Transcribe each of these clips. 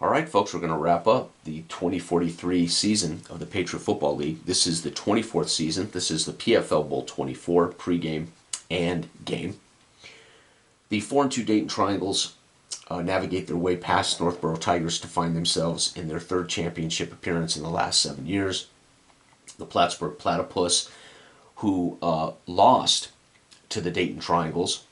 All right, folks, we're going to wrap up the 2043 season of the Patriot Football League. This is the 24th season. This is the PFL Bowl 24 pregame and game. The 4-2 Dayton Triangles navigate their way past Northborough Tigers to find themselves in their third championship appearance in the last 7 years. The Plattsburgh Platypus, who lost to the Dayton Triangles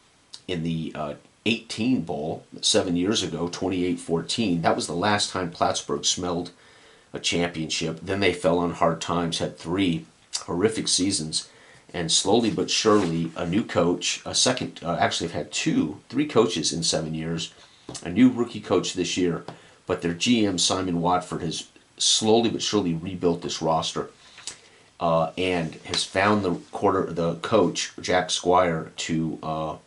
in the 18 Bowl 7 years ago, 28-14. That was the last time Plattsburgh smelled a championship. Then they fell on hard times, had 3 horrific seasons, and slowly but surely a new coach, actually have had 3 coaches in 7 years, a new rookie coach this year, but their GM, Simon Watford, has slowly but surely rebuilt this roster and has found the coach, Jack Squire, to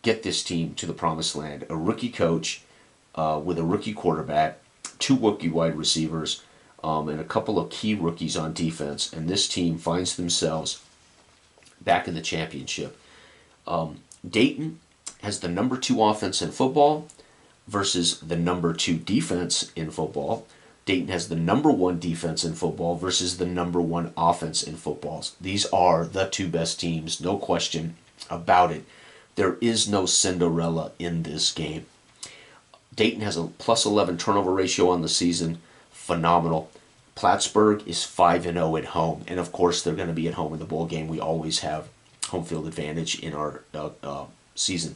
get this team to the promised land. A rookie coach with a rookie quarterback, 2 rookie wide receivers, and a couple of key rookies on defense. And this team finds themselves back in the championship. Dayton has the number 2 offense in football versus the number 2 defense in football. Dayton has the number 1 defense in football versus the number 1 offense in football. These are the 2 best teams, no question about it. There is no Cinderella in this game. Dayton has a plus 11 turnover ratio on the season. Phenomenal. Plattsburgh is 5-0 at home. And of course, they're going to be at home in the bowl game. We always have home field advantage in our season.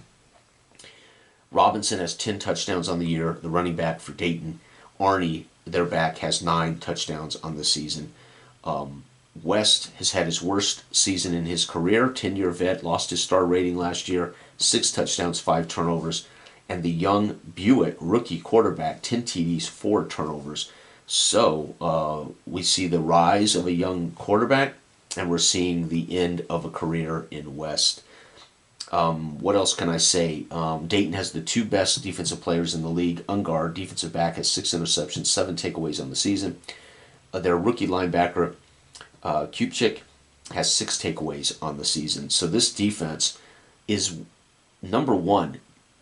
Robinson has 10 touchdowns on the year, the running back for Dayton. Arnie, their back, has 9 touchdowns on the season. West has had his worst season in his career. 10-year vet, lost his star rating last year. 6 touchdowns, 5 turnovers. And the young Buick rookie quarterback, 10 TDs, 4 turnovers. So we see the rise of a young quarterback, and we're seeing the end of a career in West. What else can I say? Dayton has the 2 best defensive players in the league. Ungar, defensive back, has 6 interceptions, 7 takeaways on the season. Their rookie linebacker, Kupchik, has 6 takeaways on the season. So this defense is number 1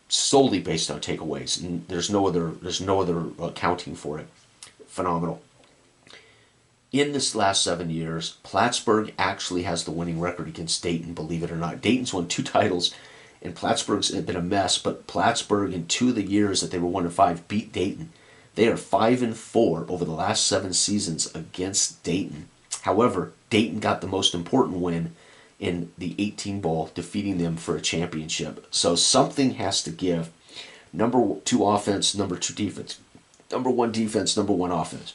solely based on takeaways. And there's no other accounting for it. Phenomenal. In this last 7 years, Plattsburgh actually has the winning record against Dayton, believe it or not. Dayton's won 2 titles, and Plattsburgh's been a mess, but Plattsburgh, in 2 of the years that they were 1-5, beat Dayton. They are 5-4 over the last 7 seasons against Dayton. However, Dayton got the most important win in the 18 Bowl, defeating them for a championship. So something has to give. Number 2 offense, number 2 defense. Number 1 defense, number 1 offense.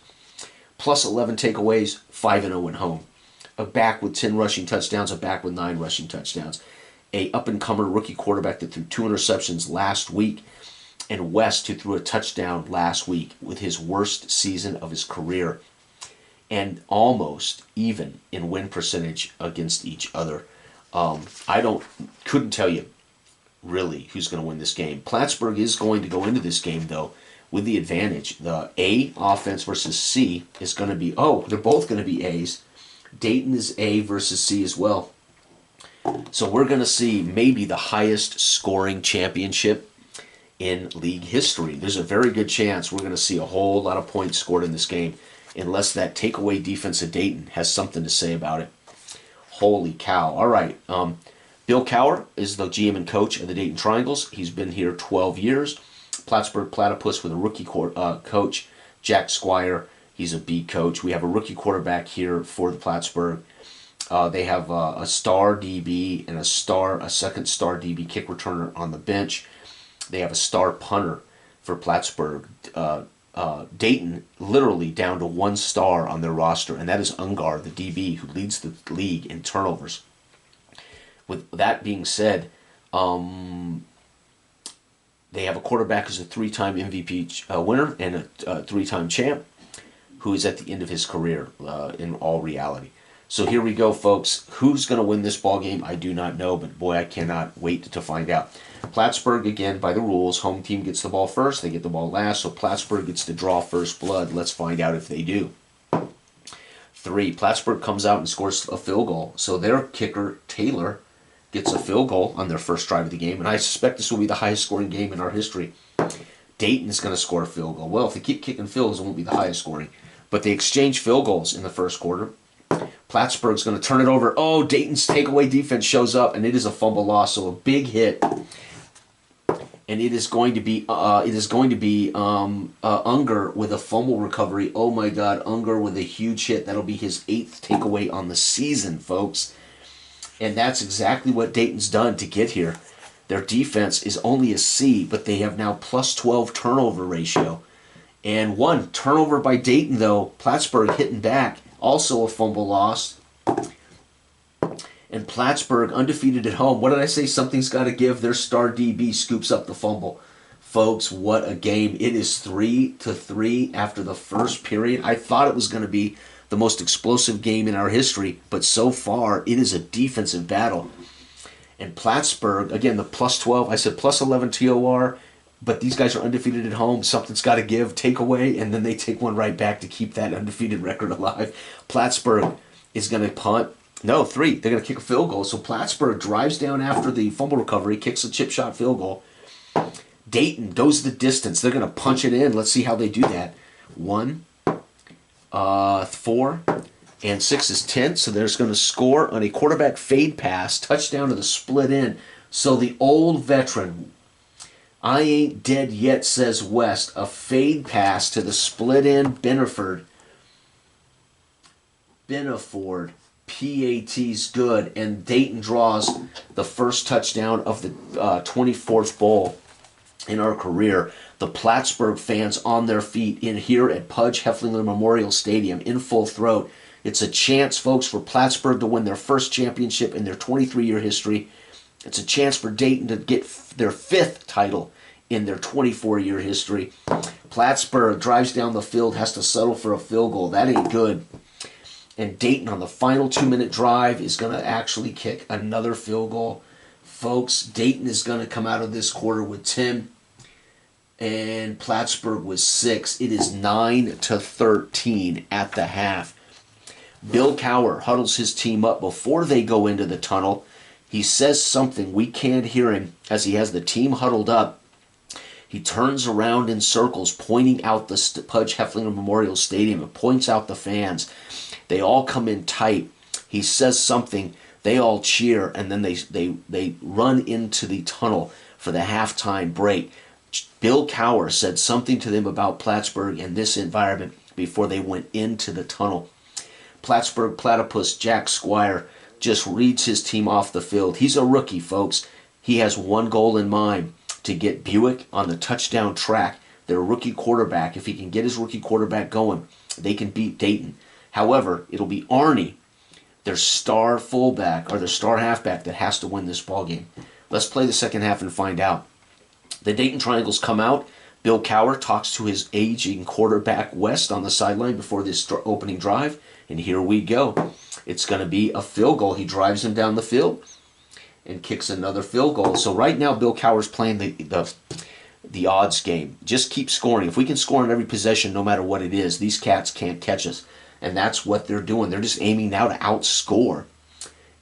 Plus 11 takeaways, 5-0 at home. A back with 10 rushing touchdowns, a back with 9 rushing touchdowns. A up-and-comer rookie quarterback that threw 2 interceptions last week. And West, who threw a touchdown last week with his worst season of his career. And almost even in win percentage against each other. Couldn't tell you really who's going to win this game. Plattsburgh is going to go into this game, though, with the advantage. The A offense versus C is going to be, they're both going to be A's. Dayton is A versus C as well. So we're going to see maybe the highest scoring championship in league history. There's a very good chance we're going to see a whole lot of points scored in this game, unless that takeaway defense of Dayton has something to say about it. Holy cow. All right. Bill Cowher is the GM and coach of the Dayton Triangles. He's been here 12 years. Plattsburgh Platypus with a rookie coach, Jack Squire. He's a B coach. We have a rookie quarterback here for the Plattsburgh. They have a star DB and a second star DB kick returner on the bench. They have a star punter for Plattsburgh. Dayton literally down to 1 star on their roster, and that is Ungar, the DB, who leads the league in turnovers. With that being said, they have a quarterback who's a 3-time MVP winner and a 3-time champ, who is at the end of his career in all reality. So here we go, folks. Who's going to win this ball game? I do not know, but boy, I cannot wait to find out. Plattsburgh, again, by the rules, home team gets the ball first, they get the ball last, so Plattsburgh gets to draw first blood. Let's find out if they do. 3, Plattsburgh comes out and scores a field goal, so their kicker, Taylor, gets a field goal on their first drive of the game, and I suspect this will be the highest scoring game in our history. Dayton's going to score a field goal. Well, if they keep kicking field goals, it won't be the highest scoring. But they exchange field goals in the first quarter. Plattsburgh's going to turn it over. Oh, Dayton's takeaway defense shows up, and it is a fumble loss, so a big hit. And it is going to be Unger with a fumble recovery. Oh my God, Unger with a huge hit. That'll be his 8th takeaway on the season, folks. And that's exactly what Dayton's done to get here. Their defense is only a C, but they have now plus 12 turnover ratio. And one turnover by Dayton, though, Plattsburgh hitting back, also a fumble loss. And Plattsburgh undefeated at home. What did I say? Something's got to give. Their star DB scoops up the fumble. Folks, what a game. It is 3-3 after the first period. I thought it was going to be the most explosive game in our history, but so far it is a defensive battle. And Plattsburgh, again, the plus 12, I said plus 11 TOR, but these guys are undefeated at home. Something's got to give, take away, and then they take one right back to keep that undefeated record alive. Plattsburgh is going to punt. No, 3. They're going to kick a field goal. So Plattsburgh drives down after the fumble recovery, kicks a chip shot field goal. Dayton goes the distance. They're going to punch it in. Let's see how they do that. 1, 4, and 6 is 10. So they're going to score on a quarterback fade pass, touchdown to the split end. So the old veteran, I ain't dead yet, says West. A fade pass to the split end, Benaford. PAT's good, and Dayton draws the first touchdown of the 24th bowl in our career. The Plattsburgh fans on their feet in here at Pudge Heflinger Memorial Stadium in full throat. It's a chance, folks, for Plattsburgh to win their first championship in their 23-year history. It's a chance for Dayton to get their 5th title in their 24-year history. Plattsburgh drives down the field, has to settle for a field goal. That ain't good. And Dayton on the final 2-minute drive is going to actually kick another field goal. Folks, Dayton is going to come out of this quarter with 10, and Plattsburgh with 6. It is 9-13 at the half. Bill Cowher huddles his team up before they go into the tunnel. He says something. We can't hear him as he has the team huddled up. He turns around in circles, pointing out the Pudge Heflinger Memorial Stadium and points out the fans. They all come in tight. He says something. They all cheer, and then they run into the tunnel for the halftime break. Bill Cowher said something to them about Plattsburgh and this environment before they went into the tunnel. Plattsburgh Platypus Jack Squire just reads his team off the field. He's a rookie, folks. He has one goal in mind, to get Buick on the touchdown track. Their rookie quarterback, if he can get his rookie quarterback going, they can beat Dayton. However, it'll be Arnie, their star fullback or their star halfback, that has to win this ball game. Let's play the second half and find out. The Dayton Triangles come out. Bill Cowher talks to his aging quarterback West on the sideline before this opening drive, and here we go. It's going to be a field goal. He drives him down the field and kicks another field goal. So right now, Bill Cowher's playing the odds game. Just keep scoring. If we can score on every possession, no matter what it is, these cats can't catch us. And that's what they're doing. They're just aiming now to outscore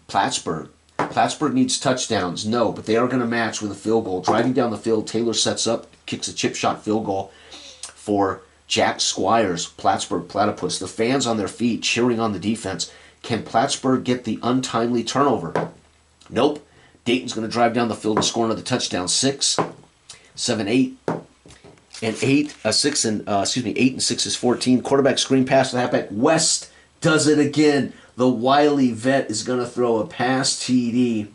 Plattsburgh. Plattsburgh needs touchdowns, no, but they are going to match with a field goal. Driving down the field, Taylor sets up, kicks a chip shot field goal for Jack Squires, Plattsburgh Platypus. The fans on their feet cheering on the defense. Can Plattsburgh get the untimely turnover? Nope. Dayton's going to drive down the field and score another touchdown. 6, 7, 8. And 8 and 6 is 14. Quarterback screen pass to the halfback. West does it again. The wily vet is going to throw a pass TD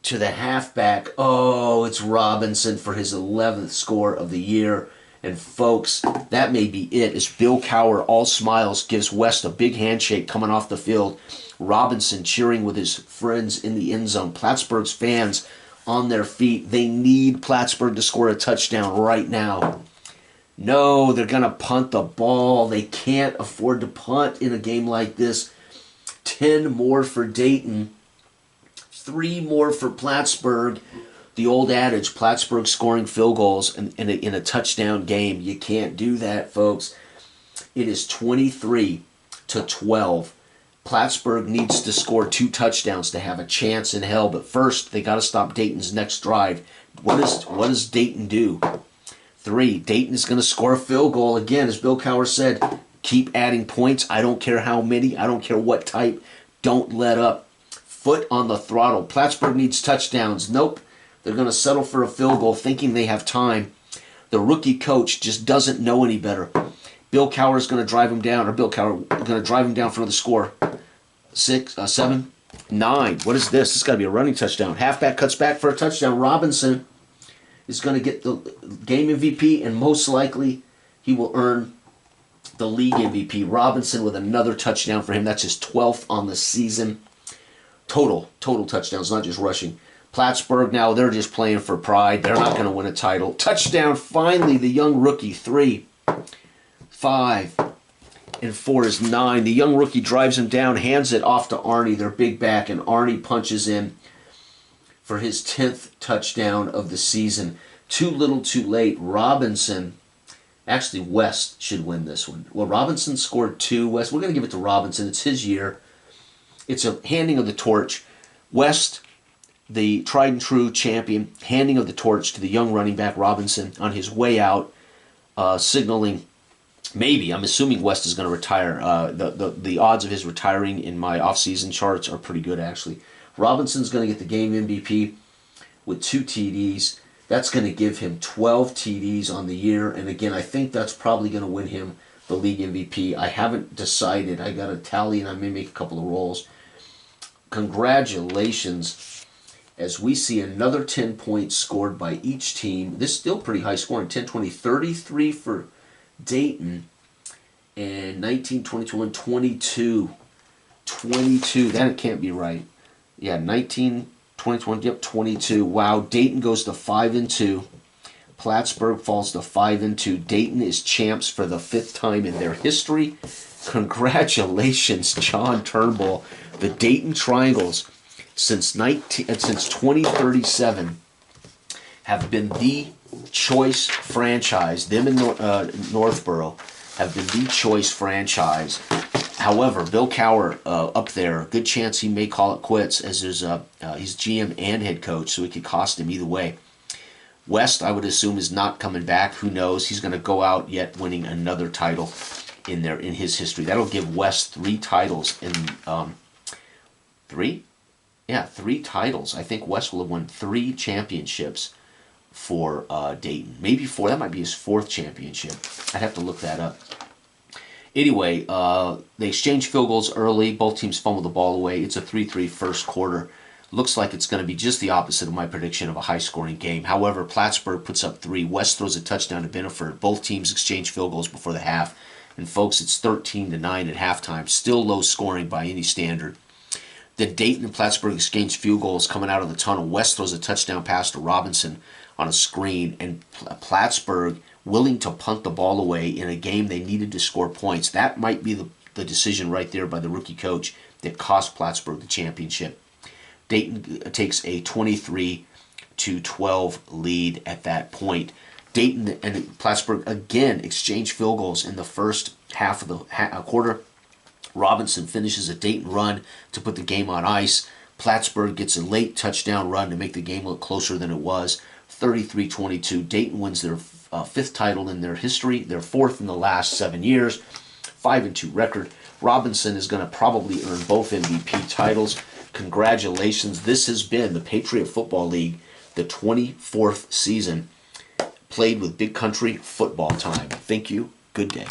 to the halfback. Oh, it's Robinson for his 11th score of the year. And folks, that may be it, as Bill Cowher, all smiles, gives West a big handshake coming off the field. Robinson cheering with his friends in the end zone. Plattsburgh's fans on their feet. They need Plattsburgh to score a touchdown right now. No, they're going to punt the ball. They can't afford to punt in a game like this. 10 more for Dayton. 3 more for Plattsburgh. The old adage, Plattsburgh scoring field goals in a touchdown game. You can't do that, folks. It is 23-12. Plattsburgh needs to score 2 touchdowns to have a chance in hell. But first, they got to stop Dayton's next drive. What does Dayton do? 3. Dayton is going to score a field goal again, as Bill Cowher said. Keep adding points. I don't care how many. I don't care what type. Don't let up. Foot on the throttle. Plattsburgh needs touchdowns. Nope. They're going to settle for a field goal, thinking they have time. The rookie coach just doesn't know any better. Bill Cowher is going to drive him down, or Bill Cowher going to drive him down for the score. 6, 7, 9. What is this? This has got to be a running touchdown. Halfback cuts back for a touchdown. Robinson is going to get the game MVP, and most likely he will earn the league MVP. Robinson with another touchdown for him. That's his 12th on the season. Total touchdowns, not just rushing. Plattsburgh now, they're just playing for pride. They're not going to win a title. Touchdown, finally, the young rookie. 3, 5, and 4 is 9. The young rookie drives him down, hands it off to Arnie, their big back, and Arnie punches in for his 10th touchdown of the season. Too little, too late. Robinson, actually West should win this one. Well, Robinson scored 2. West, we're going to give it to Robinson. It's his year. It's a handing of the torch. West, the tried and true champion, handing of the torch to the young running back Robinson on his way out, signaling maybe, I'm assuming West is going to retire. The odds of his retiring in my off-season charts are pretty good, actually. Robinson's going to get the game MVP with 2 TDs. That's going to give him 12 TDs on the year. And again, I think that's probably going to win him the league MVP. I haven't decided. I got a tally, and I may make a couple of rolls. Congratulations, as we see another 10 points scored by each team. This is still pretty high scoring. 10, 20, 33 for Dayton, and 19, 20, 21, 22. 22. That can't be right. Yeah, 19, 20, 20, yep, 22. Wow, Dayton goes to 5-2. Plattsburgh falls to 5-2. Dayton is champs for the 5th time in their history. Congratulations, John Turnbull. The Dayton Triangles, since 2037, have been the choice franchise. Them in Northborough have been the choice franchise. However, Bill Cowher up there, good chance he may call it quits, as there's he's GM and head coach, so it could cost him either way. West, I would assume, is not coming back. Who knows? He's going to go out yet winning another title in his history. That'll give West 3 titles in 3? Yeah, 3 titles. I think West will have won 3 championships for Dayton. Maybe 4. That might be his 4th championship. I'd have to look that up. Anyway, they exchanged field goals early. Both teams fumbled the ball away. It's a 3-3 first quarter. Looks like it's going to be just the opposite of my prediction of a high-scoring game. However, Plattsburgh puts up 3. West throws a touchdown to Biniford. Both teams exchange field goals before the half. And folks, it's 13-9 at halftime. Still low scoring by any standard. Then Dayton and Plattsburgh exchange field goals coming out of the tunnel. West throws a touchdown pass to Robinson on a screen, and Plattsburgh willing to punt the ball away in a game they needed to score points. That might be the decision right there by the rookie coach that cost Plattsburgh the championship. Dayton takes a 23-12 lead at that point. Dayton and Plattsburgh again exchange field goals in the first half of the quarter. Robinson finishes a Dayton run to put the game on ice. Plattsburgh gets a late touchdown run to make the game look closer than it was. 33-22. Dayton wins their 5th title in their history, their 4th in the last 7 years. 5-2 record. Robinson is going to probably earn both MVP titles. Congratulations. This has been the Patriot Football League, the 24th season, played with Big Country Football Time. Thank you. Good day.